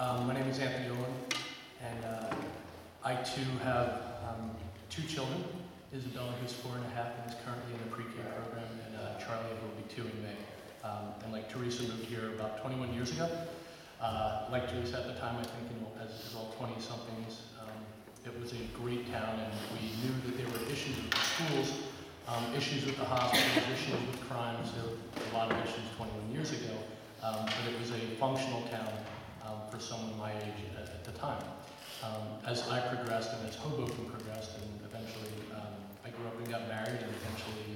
My name is Anthony Oland, and I too have two children. Isabella, who's 4 and a half and is currently in the pre-K program, and Charlie, who will be 2 in May. And like Teresa, moved here about 21 years ago. Like Teresa at the time, I think, as all 20-somethings, it was a great town, and we knew that there were issues with the schools, issues with the hospitals, issues with crimes. There were a lot of issues 21 years ago, but it was a functional town for someone my age at the time. As I progressed and as Hoboken progressed, and eventually I grew up and got married and eventually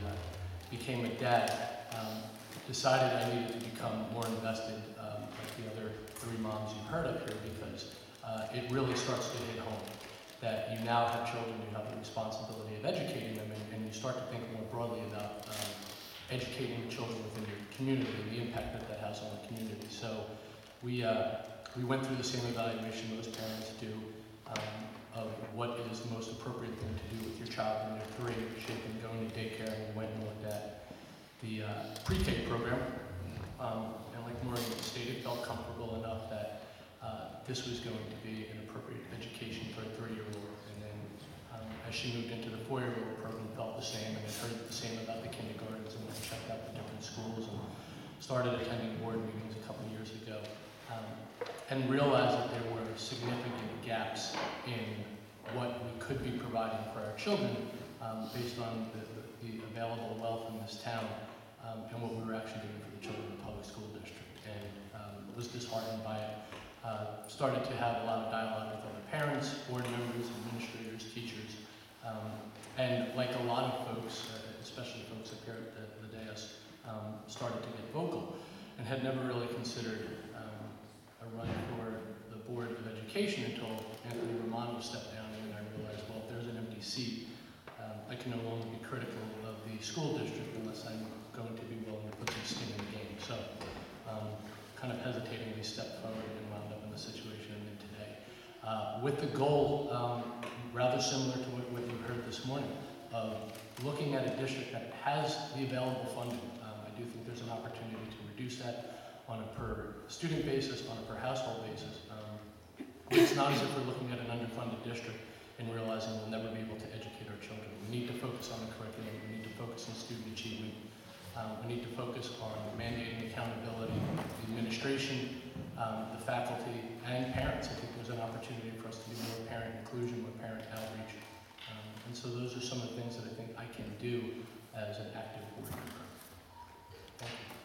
became a dad, decided I needed to become more invested like the other 3 moms you've heard of here, because it really starts to hit home that you now have children, you have the responsibility of educating them, and you start to think more broadly about educating the children within your community and the impact that that has on the community. So we went through the same evaluation most parents do of what is the most appropriate thing to do with your child when they're 3, shape them going to daycare, and we went and looked at the pre-K program. And like Maureen stated, felt comfortable enough that this was going to be an appropriate education for a 3-year-old. And then as she moved into the 4-year-old program, felt the same, and I heard the same about the kindergartens, and went and checked out the different schools and started attending board meetings a couple years ago. And realized that there were significant gaps in what we could be providing for our children based on the available wealth in this town and what we were actually doing for the children in the public school district. And was disheartened by it. Started to have a lot of dialogue with other parents, board members, administrators, teachers, and like a lot of folks, especially folks up here at the dais, started to get vocal and had never really considered a run for the Board of Education until Anthony Romano stepped down, and I realized, well, if there's an empty seat, I can no longer be critical of the school district unless I'm going to be willing to put some skin in the game. So kind of hesitatingly stepped forward and wound up in the situation I'm in today. With the goal, rather similar to what you heard this morning, of looking at a district that has the available funding. I do think there's an opportunity to reduce that on a per student basis, on a per household basis. It's not as if we're looking at an underfunded district and realizing we'll never be able to educate our children. We need to focus on the curriculum, we need to focus on student achievement, we need to focus on mandating accountability, the administration, the faculty, and parents. I think there's an opportunity for us to do more parent inclusion, more parent outreach. And so those are some of the things that I think I can do as an active board member. Thank you.